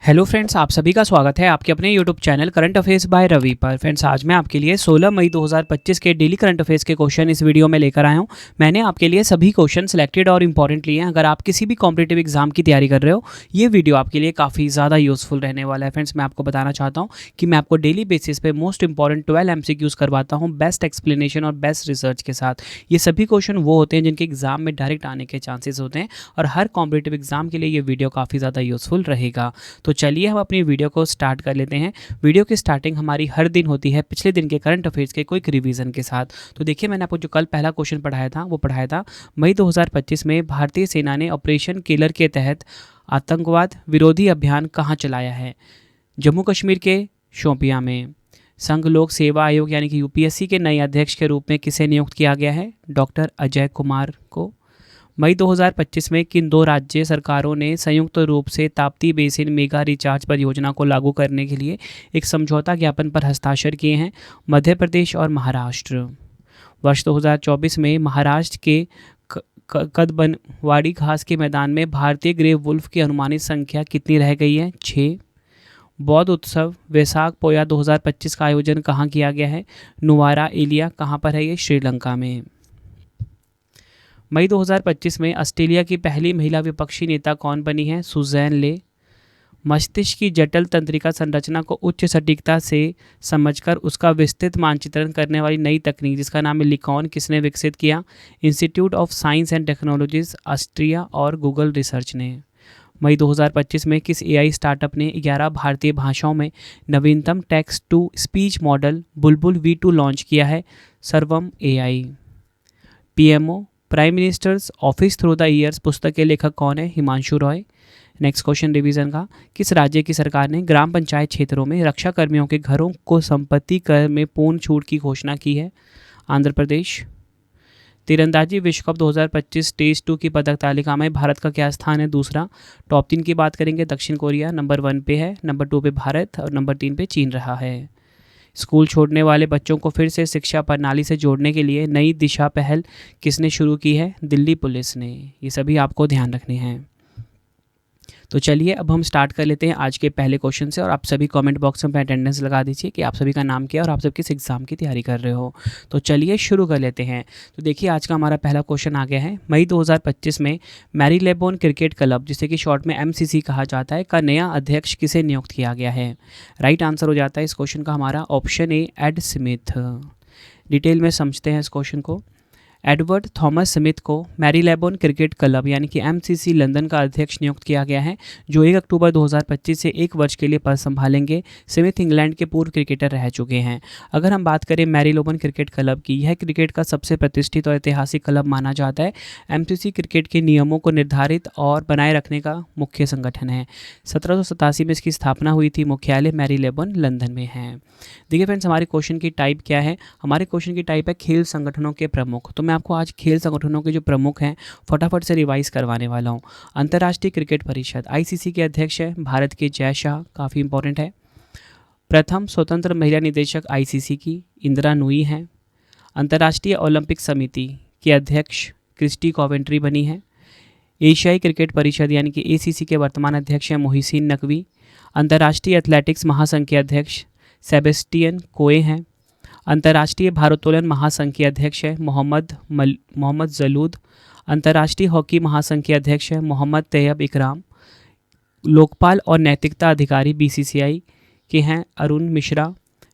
Hello friends, आप सभी का स्वागत है आपके अपने YouTube channel current affairs by Ravi पर। फ्रेंड्स, आज मैं आपके लिए 16 मई 2025 के डेली करंट अफेयर्स के क्वेश्चन इस वीडियो में लेकर आया हूं। मैंने आपके लिए सभी क्वेश्चन सिलेक्टेड और इंपॉर्टेंट लिए हैं। अगर आप किसी भी कॉम्पिटिटिव एग्जाम की तैयारी कर रहे हो, ये वीडियो आपके लिए काफ़ी ज़्यादा यूजफुल रहने वाला है। फ्रेंड्स, मैं आपको बताना चाहता हूँ कि मैं आपको डेली बेसिस पे मोस्ट इंपॉर्टेंट 12 MCQs करवाता हूँ बेस्ट एक्सप्लेनेशन और बेस्ट रिसर्च के साथ। ये सभी क्वेश्चन वो होते हैं जिनके एग्जाम में डायरेक्ट आने के चांसेस होते हैं और हर कॉम्पिटिटिव एग्जाम के लिए ये वीडियो काफ़ी ज़्यादा यूजफुल रहेगा। तो चलिए हम अपनी वीडियो को स्टार्ट कर लेते हैं। वीडियो की स्टार्टिंग हमारी हर दिन होती है पिछले दिन के करंट अफेयर्स के क्विक रिवीजन के साथ। तो देखिए, मैंने आपको जो कल पहला क्वेश्चन पढ़ाया था वो पढ़ाया था मई 2025 में भारतीय सेना ने ऑपरेशन केलर के तहत आतंकवाद विरोधी अभियान कहाँ चलाया है? जम्मू कश्मीर के शोपियां में। संघ लोक सेवा आयोग यानी कि यूपीएससी के नए अध्यक्ष के रूप में किसे नियुक्त किया गया है? डॉक्टर अजय कुमार को। मई 2025 में किन दो राज्य सरकारों ने संयुक्त रूप से ताप्ती बेसिन मेगा रिचार्ज परियोजना को लागू करने के लिए एक समझौता ज्ञापन पर हस्ताक्षर किए हैं? मध्य प्रदेश और महाराष्ट्र। वर्ष 2024 में महाराष्ट्र के कदबनवाड़ी घास के मैदान में भारतीय ग्रे वुल्फ की अनुमानित संख्या कितनी रह गई है? 6। बौद्ध उत्सव वैसाख पोया 2025 का आयोजन कहाँ किया गया है? नुवारा एलिया कहाँ पर है? ये श्रीलंका में। मई 2025 में ऑस्ट्रेलिया की पहली महिला विपक्षी नेता कौन बनी है? सुजैन ले। मस्तिष्क की जटिल तंत्रिका संरचना को उच्च सटीकता से समझकर उसका विस्तृत मानचित्रण करने वाली नई तकनीक जिसका नाम है लिकॉन किसने विकसित किया? Institute of science and technologies Austria और गूगल रिसर्च ने। मई 2025 में किस एआई स्टार्टअप ने 11 भारतीय भाषाओं में नवीनतम text to speech model Bulbul V2 launch किया है? सर्वम AI. PMO prime minister's office through the years पुस्तक के लेखक कौन है? Himanshu Roy. Next question revision का, किस राज्य की सरकार ने ग्राम पंचायत क्षेत्रों में रक्षा कर्मियों के घरों को संपत्ति कर में पूर्ण छूट की घोषणा की है? आंध्र प्रदेश। तीरंदाजी विश्व कप 2025 स्टेज 2 की पदक तालिका में भारत का क्या स्थान है? दूसरा। टॉप 3 की बात करेंगे, दक्षिण कोरिया नंबर 1 पे है, नंबर 2 पे भारत और नंबर 3 पे चीन रहा है। स्कूल छोड़ने वाले बच्चों को फिर से शिक्षा प्रणाली से जोड़ने के लिए नई दिशा पहल किसने शुरू की है? दिल्ली पुलिस ने। ये सभी आपको ध्यान रखने हैं। तो चलिए अब हम स्टार्ट कर लेते हैं आज के पहले क्वेश्चन से और आप सभी कमेंट बॉक्स में अटेंडेंस लगा दीजिए कि आप सभी का नाम क्या है और आप सब किस एग्जाम की तैयारी कर रहे हो। तो चलिए शुरू कर लेते हैं। तो देखिए, आज का हमारा पहला क्वेश्चन आ गया है। मई 2025 में मैरीलेबोन क्रिकेट क्लब, जिसे कि शॉर्ट में MCC कहा जाता है, का नया अध्यक्ष किसे नियुक्त किया गया है? राइट आंसर हो जाता है इस क्वेश्चन का हमारा option A, Ed Smith. Detail में समझते हैं इस क्वेश्चन को। एडवर्ड थॉमस स्मिथ को मैरीलेबोन क्रिकेट क्लब यानी कि MCC लंदन का अध्यक्ष नियुक्त किया गया है, जो 1 अक्टूबर 2025 से 1 वर्ष के लिए पद संभालेंगे। स्मिथ इंग्लैंड के पूर्व क्रिकेटर रह चुके हैं। अगर हम बात करें मैरीलेबोन क्रिकेट क्लब की, यह क्रिकेट का सबसे प्रतिष्ठित और ऐतिहासिक क्लब माना जाता है। MCC क्रिकेट के नियमों को निर्धारित और बनाए रखने का मुख्य संगठन है। 1787 में इसकी स्थापना हुई थी। मुख्यालय मैरीलेबोन लंदन में है। देखिए फ्रेंड्स, हमारे क्वेश्चन की टाइप क्या है? हमारे क्वेश्चन की टाइप है खेल संगठनों के प्रमुख। तो मैं आपको आज खेल संगठनों के जो प्रमुख हैं फटाफट से रिवाइज करवाने वाला हूं। अंतर्राष्ट्रीय क्रिकेट परिषद ICC के अध्यक्ष है भारत के जय शाह, काफ़ी इंपॉर्टेंट है। प्रथम स्वतंत्र महिला निदेशक ICC की इंदिरा नूई हैं। अंतर्राष्ट्रीय ओलंपिक समिति के अध्यक्ष क्रिस्टी कॉवेंट्री बनी है। एशियाई क्रिकेट परिषद यानी कि ACC के वर्तमान अध्यक्ष हैं मोहसिन नकवी। अंतर्राष्ट्रीय एथलेटिक्स महासंघ के अध्यक्ष सेबेस्टियन कोए हैं। अंतर्राष्ट्रीय भारोत्तोलन महासंघ के अध्यक्ष है मोहम्मद जलूद। अंतर्राष्ट्रीय हॉकी महासंघ के अध्यक्ष है मोहम्मद तैयब इकराम। लोकपाल और नैतिकता अधिकारी BCCI के हैं अरुण मिश्रा।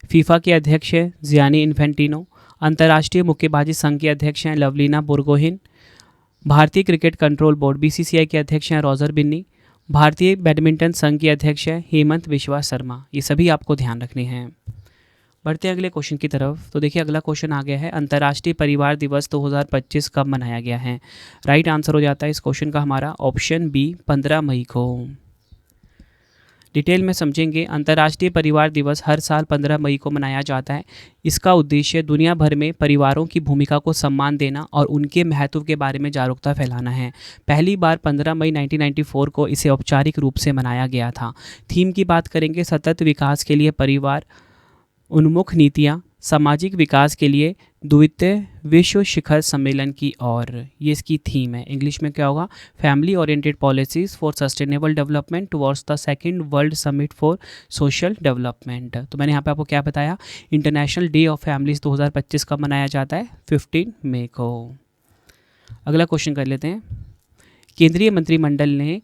फीफा के अध्यक्ष हैं जियानी इन्फेंटिनो। अंतर्राष्ट्रीय मुक्केबाजी संघ के अध्यक्ष हैं लवलीना बोरगोहिन। भारतीय क्रिकेट कंट्रोल बोर्ड BCCI के अध्यक्ष हैं रोजर बिन्नी। भारतीय बैडमिंटन संघ के अध्यक्ष हैं हेमंत विश्वा शर्मा। ये सभी आपको ध्यान रखने हैं। बढ़ते हैं अगले क्वेश्चन की तरफ। तो देखिए, अगला क्वेश्चन आ गया है, अंतर्राष्ट्रीय परिवार दिवस 2025 कब मनाया गया है? राइट आंसर हो जाता है इस क्वेश्चन का हमारा ऑप्शन बी, 15 मई को। डिटेल में समझेंगे। अंतर्राष्ट्रीय परिवार दिवस हर साल 15 मई को मनाया जाता है। इसका उद्देश्य दुनिया भर में परिवारों की भूमिका को सम्मान देना और उनके महत्व के बारे में जागरूकता फैलाना है। पहली बार 15 मई 1994 को इसे औपचारिक रूप से मनाया गया था। थीम की बात करेंगे, सतत विकास के लिए परिवार उन्मुख नीतियाँ, सामाजिक विकास के लिए द्वितीय विश्व शिखर सम्मेलन की ओर। ये इसकी थीम है। इंग्लिश में क्या होगा? Family oriented policies for sustainable development towards the second world summit for social development. तो मैंने यहाँ पे आपको क्या बताया? इंटरनेशनल डे ऑफ फैमिलीज 2025 कब मनाया जाता है? 15 मई को। अगला क्वेश्चन कर लेते हैं। केंद्रीय मंत्रिमंडल ने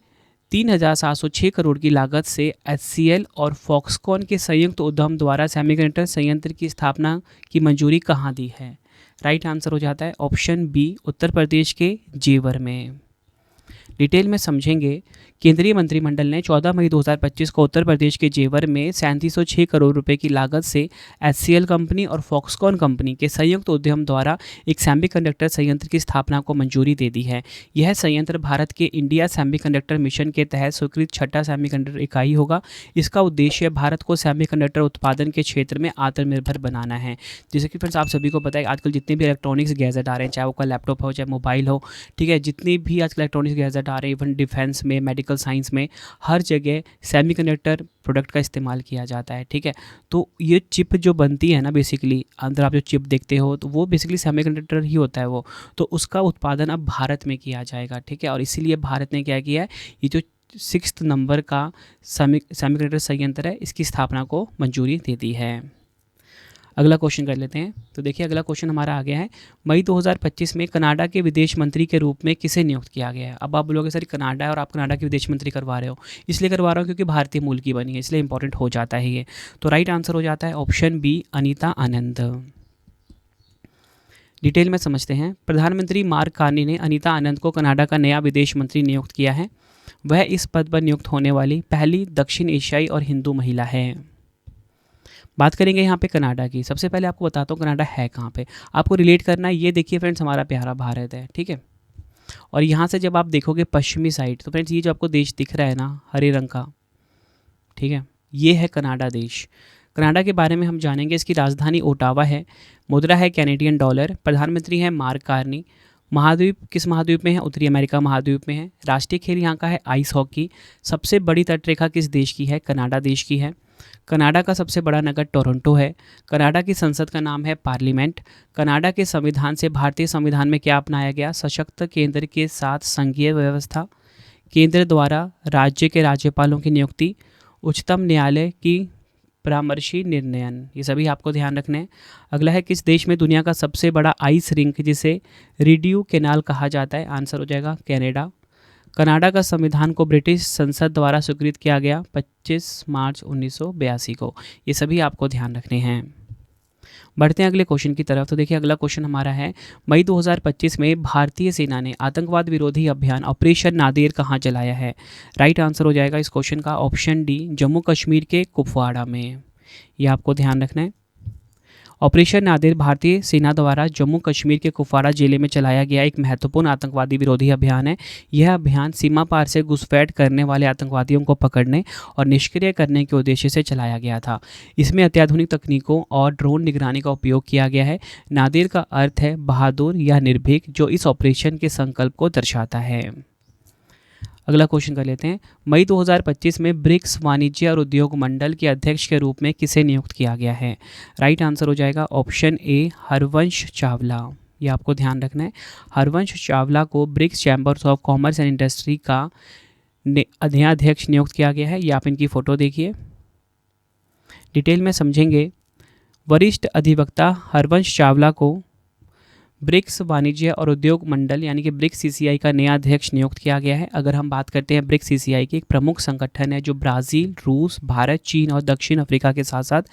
3,706 करोड़ की लागत से HCL और फॉक्सकॉन के संयुक्त उद्यम द्वारा सेमीकंडक्टर संयंत्र की स्थापना की मंजूरी कहाँ दी है? राइट आंसर हो जाता है ऑप्शन बी, उत्तर प्रदेश के जेवर में। डिटेल में समझेंगे। केंद्रीय मंत्रिमंडल ने 14 मई 2025 को उत्तर प्रदेश के जेवर में 3706 करोड़ रुपए की लागत से HCL कंपनी और फॉक्सकॉन कंपनी के संयुक्त उद्यम द्वारा एक सेमीकंडक्टर संयंत्र की स्थापना को मंजूरी दे दी है। यह संयंत्र भारत के इंडिया सेमीकंडक्टर मिशन के तहत स्वीकृत छठा सेमीकंडक्टर इकाई होगा। इसका उद्देश्य भारत को सेमीकंडक्टर उत्पादन के क्षेत्र में आत्मनिर्भर बनाना है। जैसे कि फ्रेंड्स आप सभी को पता है आजकल जितने भी इलेक्ट्रॉनिक्स गैजेट आ रहे हैं, चाहे वो लैपटॉप हो चाहे मोबाइल हो, ठीक है, जितने भी आजकल इलेक्ट्रॉनिक्स गैजेट आ रहे हैं, इवन डिफेंस में, मेडिकल साइंस में, हर जगह सेमीकंडक्टर प्रोडक्ट का इस्तेमाल किया जाता है। ठीक है, तो ये चिप जो बनती है ना, बेसिकली अंदर आप जो चिप देखते हो तो वो बेसिकली सेमीकंडक्टर ही होता है वो, तो उसका उत्पादन अब भारत में किया जाएगा। ठीक है, और इसीलिए भारत ने क्या किया है, ये जो 6 नंबर का सेमीकंडक्टर संयंत्र है, इसकी स्थापना को मंजूरी दे दी है। अगला क्वेश्चन कर लेते हैं। तो देखिए अगला क्वेश्चन हमारा आ गया है, मई 2025 में कनाडा के विदेश मंत्री के रूप में किसे नियुक्त किया गया है? अब आप बोलोगे सर कनाडा है और आप कनाडा के विदेश मंत्री करवा रहे हो। इसलिए करवा रहा हूँ क्योंकि भारतीय मूल की बनी है, इसलिए इंपॉर्टेंट हो जाता है ये। तो राइट आंसर हो जाता है ऑप्शन बी, अनीता आनंद। डिटेल में समझते हैं। प्रधानमंत्री मार्क कार्नी ने अनीता आनंद को कनाडा का नया विदेश मंत्री नियुक्त किया है। वह इस पद पर नियुक्त होने वाली पहली दक्षिण एशियाई और हिंदू महिला है। बात करेंगे यहाँ पे कनाडा की। सबसे पहले आपको बताता हूँ कनाडा है कहाँ पे, आपको रिलेट करना है। ये देखिए फ्रेंड्स, हमारा प्यारा भारत है, ठीक है, और यहाँ से जब आप देखोगे पश्चिमी साइड, तो फ्रेंड्स ये जो आपको देश दिख रहा है ना हरे रंग का, ठीक है, ये है कनाडा देश। कनाडा के बारे में हम जानेंगे। इसकी राजधानी ओटावा है, मुद्रा है कैनेडियन डॉलर, प्रधानमंत्री है मार्क कार्नी। महाद्वीप किस महाद्वीप में है? उत्तरी अमेरिका महाद्वीप में है। राष्ट्रीय खेल यहाँ का है आइस हॉकी। सबसे बड़ी तटरेखा किस देश की है? कनाडा देश की है। कनाडा का सबसे बड़ा नगर टोरंटो है। कनाडा की संसद का नाम है पार्लियामेंट। कनाडा के संविधान से भारतीय संविधान में क्या अपनाया गया? सशक्त केंद्र के साथ संघीय व्यवस्था, केंद्र द्वारा राज्य के राज्यपालों की नियुक्ति, उच्चतम न्यायालय की परामर्शी निर्णयन, ये सभी आपको ध्यान रखने हैं। अगला है, किस देश में दुनिया का सबसे बड़ा आइस रिंक जिसे रिड्यू कैनाल कहा जाता है? आंसर हो जाएगा कनाडा। कनाडा का संविधान को ब्रिटिश संसद द्वारा स्वीकृत किया गया 25 मार्च 1982 को। ये सभी आपको ध्यान रखने हैं। बढ़ते हैं अगले क्वेश्चन की तरफ। तो देखिए अगला क्वेश्चन हमारा है, मई 2025 में भारतीय सेना ने आतंकवाद विरोधी अभियान ऑपरेशन नादेर कहाँ चलाया है? राइट आंसर हो जाएगा इस क्वेश्चन का ऑप्शन डी, जम्मू कश्मीर के कुपवाड़ा में। ये आपको ध्यान रखना है। ऑपरेशन नादेर भारतीय सेना द्वारा जम्मू कश्मीर के कुपवाड़ा जिले में चलाया गया एक महत्वपूर्ण आतंकवादी विरोधी अभियान है। यह अभियान सीमा पार से घुसपैठ करने वाले आतंकवादियों को पकड़ने और निष्क्रिय करने के उद्देश्य से चलाया गया था। इसमें अत्याधुनिक तकनीकों और ड्रोन निगरानी का उपयोग किया गया है। नादेर का अर्थ है बहादुर या निर्भीक, जो इस ऑपरेशन के संकल्प को दर्शाता है। अगला क्वेश्चन कर लेते हैं, मई 2025 में ब्रिक्स वाणिज्य और उद्योग मंडल के अध्यक्ष के रूप में किसे नियुक्त किया गया है? राइट आंसर हो जाएगा ऑप्शन ए, हरवंश चावला। ये आपको ध्यान रखना है। हरवंश चावला को BRICS chambers of commerce and industry का नया अध्यक्ष नियुक्त किया गया है। ये आप इनकी फ़ोटो देखिए, डिटेल में समझेंगे। वरिष्ठ अधिवक्ता हरवंश चावला को ब्रिक्स वाणिज्य और उद्योग मंडल यानी कि ब्रिक्स CCI का नया अध्यक्ष नियुक्त किया गया है। अगर हम बात करते हैं ब्रिक्स CCI की, एक प्रमुख संगठन है जो ब्राज़ील, रूस, भारत, चीन और दक्षिण अफ्रीका के साथ साथ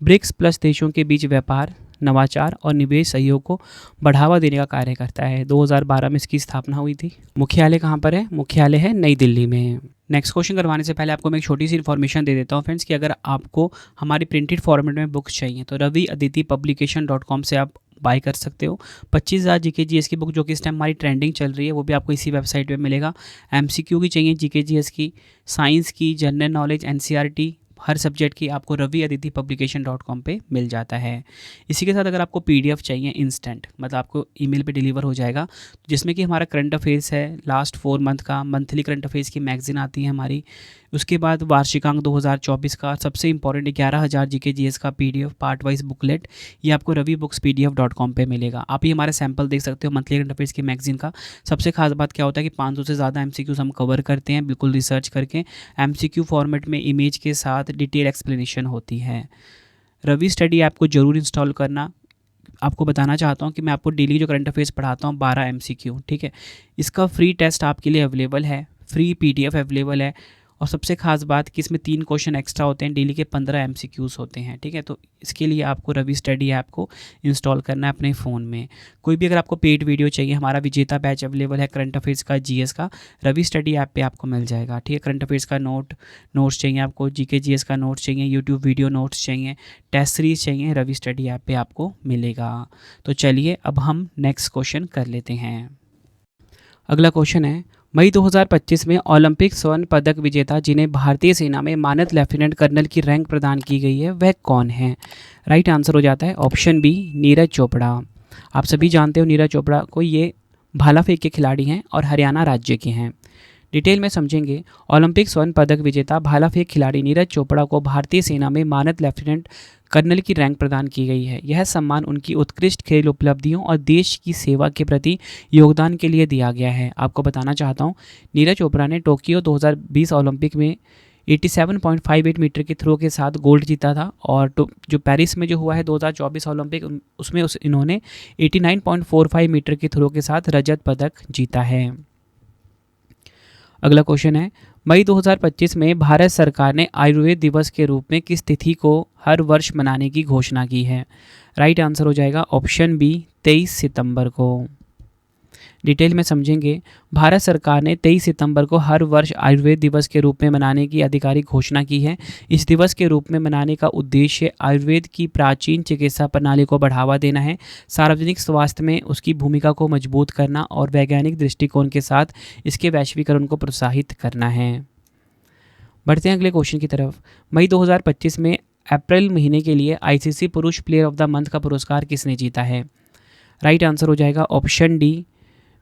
ब्रिक्स प्लस देशों के बीच व्यापार, नवाचार और निवेश सहयोग को बढ़ावा देने का कार्य करता है। 2012 में इसकी स्थापना हुई थी। मुख्यालय कहाँ पर है? मुख्यालय है नई दिल्ली में। नेक्स्ट क्वेश्चन करवाने से पहले आपको मैं एक छोटी सी इन्फॉर्मेशन दे देता हूँ फ्रेंड्स कि अगर आपको हमारी प्रिंटेड फॉर्मेट में बुक्स चाहिए तो raviaditipublication.com से आप बाय कर सकते हो। 25,000 GK GS की बुक जो कि इस टाइम हमारी ट्रेंडिंग चल रही है, वो भी आपको इसी वेबसाइट पे मिलेगा। MCQ की चाहिए, GK GS की, साइंस की, जनरल नॉलेज, NCERT, हर सब्जेक्ट की आपको raviaditipublication.com पे मिल जाता है। इसी के साथ अगर आपको PDF चाहिए इंस्टेंट, मतलब आपको ईमेल पे डिलीवर हो जाएगा, जिसमें कि हमारा करंट अफेयर्स है लास्ट 4 मंथ का, मंथली करंट अफेयर्स की मैगजीन आती है हमारी, उसके बाद वार्षिकांक 2024 का सबसे इंपॉर्टेंट 11,000 जीके जीएस का पीडीएफ पार्ट वाइज बुकलेट, ये आपको ravibookspdf.com पे मिलेगा। आप ये हमारा सैंपल देख सकते हो मंथली करंट अफेयर्स की मैगजीन का। सबसे खास बात क्या होता है कि 500 से ज़्यादा एमसीक्यूज हम कवर करते हैं बिल्कुल रिसर्च करके। एमसीक्यू फॉर्मेट में इमेज के साथ डिटेल एक्सप्लेनेशन होती है। रवि स्टडी ऐप को जरूर इंस्टॉल करना। आपको बताना चाहता हूँ कि मैं आपको डेली जो करंट अफेयर्स पढ़ाता हूँ 12 एमसीक्यू, ठीक है। इसका फ्री टेस्ट आपके लिए अवेलेबल है, फ्री पीडीएफ अवेलेबल है, और सबसे खास बात कि इसमें 3 क्वेश्चन एक्स्ट्रा होते हैं, डेली के 15 एमसीक्यूज होते हैं, ठीक है। तो इसके लिए आपको रवि स्टडी ऐप को इंस्टॉल करना है अपने फ़ोन में। कोई भी अगर आपको पेड वीडियो चाहिए, हमारा विजेता बैच अवेलेबल है करंट अफेयर्स का, जीएस का, रवि स्टडी ऐप पे आपको मिल जाएगा, ठीक है। करंट अफेयर्स का नोट्स चाहिए आपको, जीके जीएस का नोट्स चाहिए, यूट्यूब वीडियो नोट्स चाहिए, टेस्ट सीरीज चाहिए, रवि स्टडी ऐप पे आपको मिलेगा। तो चलिए अब हम नेक्स्ट क्वेश्चन कर लेते हैं। अगला क्वेश्चन है, मई 2025 में ओलंपिक स्वर्ण पदक विजेता जिन्हें भारतीय सेना में मानद लेफ्टिनेंट कर्नल की रैंक प्रदान की गई है वह कौन है? राइट आंसर हो जाता है ऑप्शन बी, नीरज चोपड़ा। आप सभी जानते हो नीरज चोपड़ा को, ये भाला फेंक के खिलाड़ी हैं और हरियाणा राज्य के हैं। डिटेल में समझेंगे। ओलंपिक स्वर्ण पदक विजेता भाला फेंक खिलाड़ी नीरज चोपड़ा को भारतीय सेना में मानद लेफ्टिनेंट कर्नल की रैंक प्रदान की गई है। यह सम्मान उनकी उत्कृष्ट खेल उपलब्धियों और देश की सेवा के प्रति योगदान के लिए दिया गया है। आपको बताना चाहता हूँ, नीरज चोपड़ा ने टोक्यो 2020 ओलंपिक में 87.58 मीटर के थ्रो के साथ गोल्ड जीता था, और जो पेरिस में जो हुआ है 2024 ओलंपिक, उसमें इन्होंने 89.45 मीटर के थ्रो के साथ रजत पदक जीता है। अगला क्वेश्चन है, मई 2025 में भारत सरकार ने आयुर्वेद दिवस के रूप में किस तिथि को हर वर्ष मनाने की घोषणा की है? राइट आंसर हो जाएगा ऑप्शन बी, 23 सितंबर को। डिटेल में समझेंगे। भारत सरकार ने 23 सितंबर को हर वर्ष आयुर्वेद दिवस के रूप में मनाने की आधिकारिक घोषणा की है। इस दिवस के रूप में मनाने का उद्देश्य आयुर्वेद की प्राचीन चिकित्सा प्रणाली को बढ़ावा देना है, सार्वजनिक स्वास्थ्य में उसकी भूमिका को मजबूत करना और वैज्ञानिक दृष्टिकोण के साथ इसके वैश्वीकरण को प्रोत्साहित करना है। बढ़ते हैं अगले क्वेश्चन की तरफ। मई 2025 में अप्रैल महीने के लिए आईसीसी पुरुष प्लेयर ऑफ द मंथ का पुरस्कार किसने जीता है? राइट आंसर हो जाएगा ऑप्शन डी,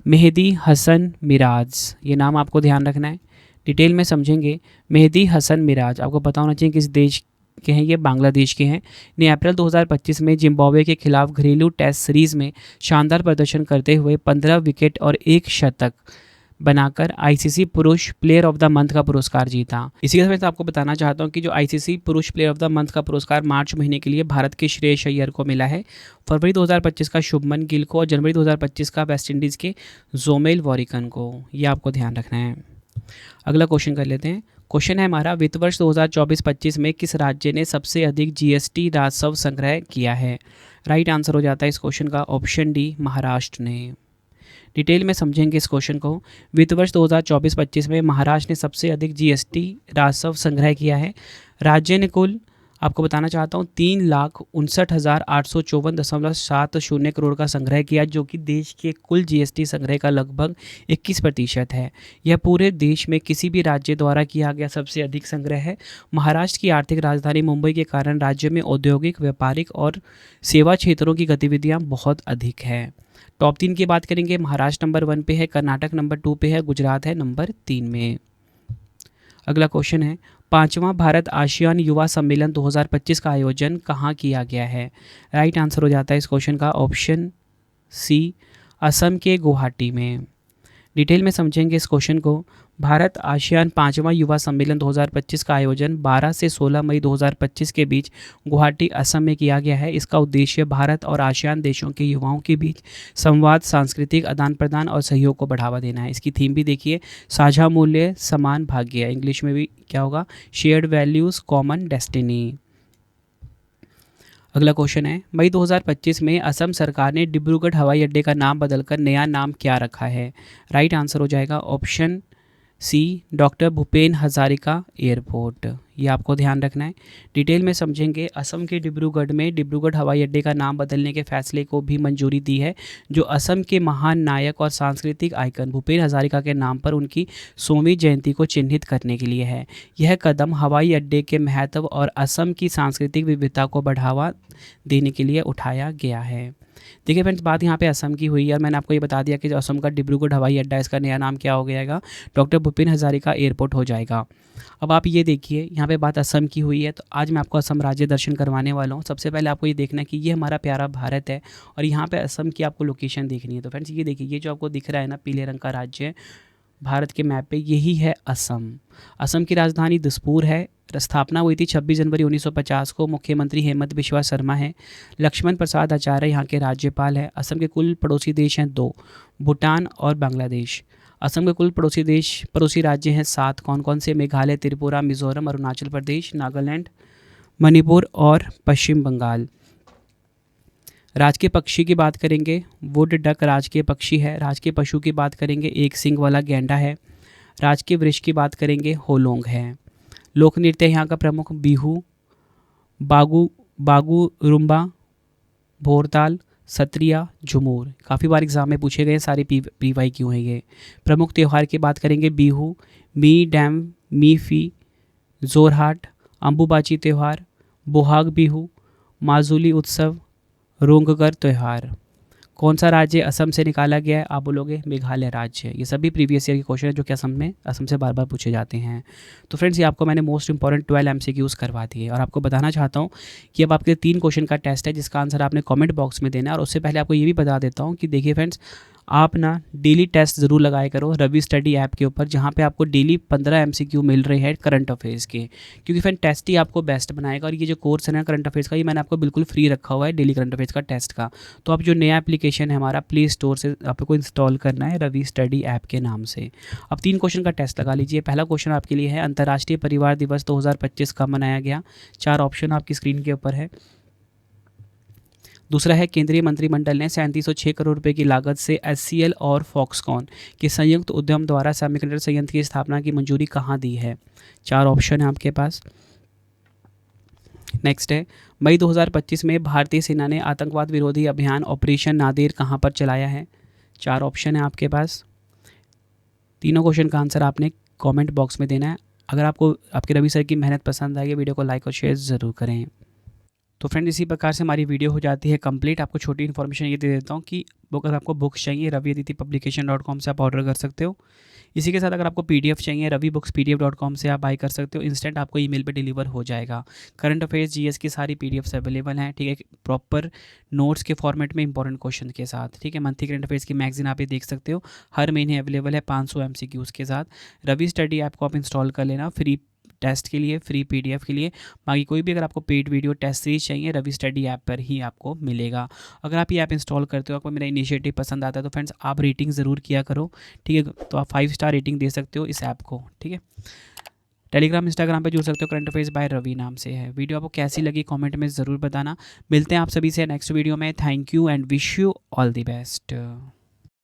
मेहदी हसन मिराज। ये नाम आपको ध्यान रखना है। डिटेल में समझेंगे। मेहदी हसन मिराज, आपको पता होना चाहिए किस देश के हैं, ये बांग्लादेश के हैं। ने अप्रैल 2025 में जिम्बाब्वे के खिलाफ घरेलू टेस्ट सीरीज़ में शानदार प्रदर्शन करते हुए 15 विकेट और 1 शतक बनाकर आईसीसी पुरुष प्लेयर ऑफ द मंथ का पुरस्कार जीता। इसी के साथ आपको बताना चाहता हूं कि जो आईसीसी पुरुष प्लेयर ऑफ द मंथ का पुरस्कार मार्च महीने के लिए भारत के श्रेयस अय्यर को मिला है, फरवरी 2025 का शुभमन गिल को, और जनवरी 2025 का वेस्टइंडीज़ के जोमेल वॉरिकन को। ये आपको ध्यान रखना है। अगला क्वेश्चन कर लेते हैं। क्वेश्चन है हमारा, वित्त वर्ष 2024-25 में किस राज्य ने सबसे अधिक जीएसटी राजस्व संग्रह किया है? राइट आंसर हो जाता है इस क्वेश्चन का ऑप्शन डी, महाराष्ट्र ने। डिटेल में समझेंगे इस क्वेश्चन को। वित्त वर्ष 2024-25 में महाराष्ट्र ने सबसे अधिक जीएसटी राजस्व संग्रह किया है। राज्य ने कुल, आपको बताना चाहता हूँ, 3,59,854.70 करोड़ का संग्रह किया, जो कि देश के कुल जीएसटी संग्रह का लगभग 21% है। यह पूरे देश में किसी भी राज्य द्वारा किया गया सबसे अधिक संग्रह है। महाराष्ट्र की आर्थिक राजधानी मुंबई के कारण राज्य में औद्योगिक, व्यापारिक और सेवा क्षेत्रों की गतिविधियाँ बहुत अधिक है। टॉप 3 की बात करेंगे, महाराष्ट्र नंबर 1 पे है, कर्नाटक नंबर 2 पे है, गुजरात है नंबर 3 में। अगला क्वेश्चन है, 5वां भारत आसियान युवा सम्मेलन 2025 का आयोजन कहाँ किया गया है? राइट आंसर हो जाता है इस क्वेश्चन का ऑप्शन सी, असम के गुवाहाटी में। डिटेल में समझेंगे इस क्वेश्चन को। भारत आसियान 5वां युवा सम्मेलन 2025 का आयोजन 12 से 16 मई 2025 के बीच गुवाहाटी, असम में किया गया है। इसका उद्देश्य भारत और आसियान देशों के युवाओं के बीच संवाद, सांस्कृतिक आदान प्रदान और सहयोग को बढ़ावा देना है। इसकी थीम भी देखिए, साझा मूल्य समान भाग्य। इंग्लिश में भी क्या होगा? Shared values common destiny. अगला क्वेश्चन है, मई 2025 में असम सरकार ने डिब्रूगढ़ हवाई अड्डे का नाम बदलकर नया नाम क्या रखा है? राइट आंसर हो जाएगा option C, doctor Bhupen Hazarika airport. ये आपको ध्यान रखना है। डिटेल में समझेंगे। असम के डिब्रूगढ़ में डिब्रूगढ़ हवाई अड्डे का नाम बदलने के फैसले को भी मंजूरी दी है, जो असम के महान नायक और सांस्कृतिक आइकन भूपेन हजारिका के नाम पर उनकी 100वीं जयंती को चिन्हित करने के लिए है। यह कदम हवाई अड्डे के महत्व और असम की सांस्कृतिक विविधता को बढ़ावा देने के लिए उठाया गया है। देखिए फ्रेंड्स, बात यहाँ पे असम की हुई है और मैंने आपको ये बता दिया कि जो असम का डिब्रूगढ़ हवाई अड्डा, इसका नया नाम क्या हो जाएगा, डॉक्टर भूपेन हज़ारिका एयरपोर्ट हो जाएगा। अब आप ये देखिए, यहाँ पे बात असम की हुई है, तो आज मैं आपको असम राज्य दर्शन करवाने वाला हूँ। सबसे पहले आपको ये देखना है कि ये हमारा प्यारा भारत है और यहाँ पे असम की आपको लोकेशन देखनी है। तो फ्रेंड्स ये देखिए, ये जो आपको दिख रहा है ना पीले रंग का राज्य भारत के मैप पे, यही है असम। असम की राजधानी दिसपुर है। स्थापना हुई थी 26 जनवरी 1950 को। मुख्यमंत्री हेमंत बिश्वा शर्मा है। लक्ष्मण प्रसाद आचार्य यहाँ के राज्यपाल है। असम के कुल पड़ोसी देश हैं 2, भूटान और बांग्लादेश। असम के कुल पड़ोसी राज्य हैं 7। कौन कौन से? मेघालय, त्रिपुरा, मिजोरम, अरुणाचल प्रदेश, नागालैंड, मणिपुर और पश्चिम बंगाल। राजकीय पक्षी की बात करेंगे, वुड डक राजकीय पक्षी है। राजकीय पशु की बात करेंगे, एक सींग वाला गैंडा है। राजकीय वृक्ष की बात करेंगे, होलोंग है। लोक नृत्य यहाँ का प्रमुख बिहू, बागू रुम्बा, भोरताल, सत्रिया, झुमूर। काफ़ी बार एग्जाम में पूछे गए सारे पीवाई क्यों है ये। प्रमुख त्यौहार की बात करेंगे, बिहू, मी डैम, मी फी, जोरहाट, अम्बुबाची त्यौहार, बोहाग बिहू, माजुली उत्सव, रोंगगर त्यौहार। कौन सा राज्य असम से निकाला गया है? आप बोलोगे मेघालय राज्य। ये सभी प्रीवियस ईयर के क्वेश्चन है जो कि असम से बार बार पूछे जाते हैं। तो फ्रेंड्स, ये आपको मैंने मोस्ट इंपॉर्टेंट 12 MCQs करवा दिए और आपको बताना चाहता हूँ कि अब आपके 3 क्वेश्चन का टेस्ट है जिसका आंसर आपने कमेंट बॉक्स में देना है। और उससे पहले आपको ये भी बता देता हूँ कि देखिए फ्रेंड्स, आप ना डेली टेस्ट ज़रूर लगाया करो रवि स्टडी ऐप के ऊपर, जहाँ पे आपको डेली 15 MCQ मिल रहे हैं करंट अफेयर्स के। क्योंकि फ्रेंड टेस्ट ही आपको बेस्ट बनाएगा। और ये जो कोर्स है ना करंट अफेयर्स का, ये मैंने आपको बिल्कुल फ्री रखा हुआ है डेली करंट अफेयर्स का टेस्ट का। तो आप जो नया एप्लीकेशन है हमारा प्ले स्टोर से आपको इंस्टॉल करना है रवि स्टडी ऐप के नाम से। अब 3 क्वेश्चन का टेस्ट लगा लीजिए। पहला क्वेश्चन आपके लिए है, अंतर्राष्ट्रीय परिवार दिवस 2025 कब मनाया गया? 4 ऑप्शन आपकी स्क्रीन के ऊपर है। दूसरा है, केंद्रीय मंत्रिमंडल ने 3706 करोड़ रुपए की लागत से HCL और फॉक्सकॉन के संयुक्त उद्यम द्वारा सेमीकंडक्टर संयंत्र की स्थापना की मंजूरी कहाँ दी है? 4 ऑप्शन है आपके पास। नेक्स्ट है, मई 2025 में भारतीय सेना ने आतंकवाद विरोधी अभियान ऑपरेशन नादेर कहाँ पर चलाया है? 4 ऑप्शन है आपके पास। तीनों क्वेश्चन का आंसर आपने कमेंट बॉक्स में देना है। अगर आपको आपके रवि सर की मेहनत पसंद आई है, वीडियो को लाइक और शेयर ज़रूर करें। तो फ्रेंड, इसी प्रकार से हमारी वीडियो हो जाती है कंप्लीट। आपको छोटी इन्फॉर्मेशन ये दे देता हूँ कि अगर आपको बुक्स चाहिए raviaditipublication.com से आप ऑर्डर कर सकते हो। इसी के साथ अगर आपको PDF चाहिए ravibookspdf.com से आप बाई कर सकते हो। इंस्टेंट आपको ईमेल पे डिलीवर हो जाएगा। करंट अफेयर्स GS की सारी PDFs अवेलेबल हैं, ठीक है, प्रॉपर नोट्स के फॉर्मेट में इंपॉर्टेंट क्वेश्चन के साथ, ठीक है। मंथली करंट अफेयर्स की मैगजीन आप ये देख सकते हो, हर महीने अवेलेबल है 500 MCQs के साथ। रवि स्टडी ऐप को आप इंस्टॉल कर लेना फ्री टेस्ट के लिए, फ्री PDF के लिए। बाकी कोई भी अगर आपको पेड वीडियो टेस्ट सीरीज चाहिए, रवि स्टडी ऐप पर ही आपको मिलेगा। अगर आप ये ऐप इंस्टॉल करते हो, आपको मेरा इनिशिएटिव पसंद आता है, तो फ्रेंड्स आप रेटिंग ज़रूर किया करो, ठीक है। तो आप 5 स्टार रेटिंग दे सकते हो इस ऐप को, ठीक है। टेलीग्राम, इंस्टाग्राम पे जुड़ सकते हो, करंट अफेयर्स बाय रवि नाम से है। वीडियो आपको कैसी लगी कमेंट में ज़रूर बताना। मिलते हैं आप सभी से नेक्स्ट वीडियो में। Thank you and wish you all the best.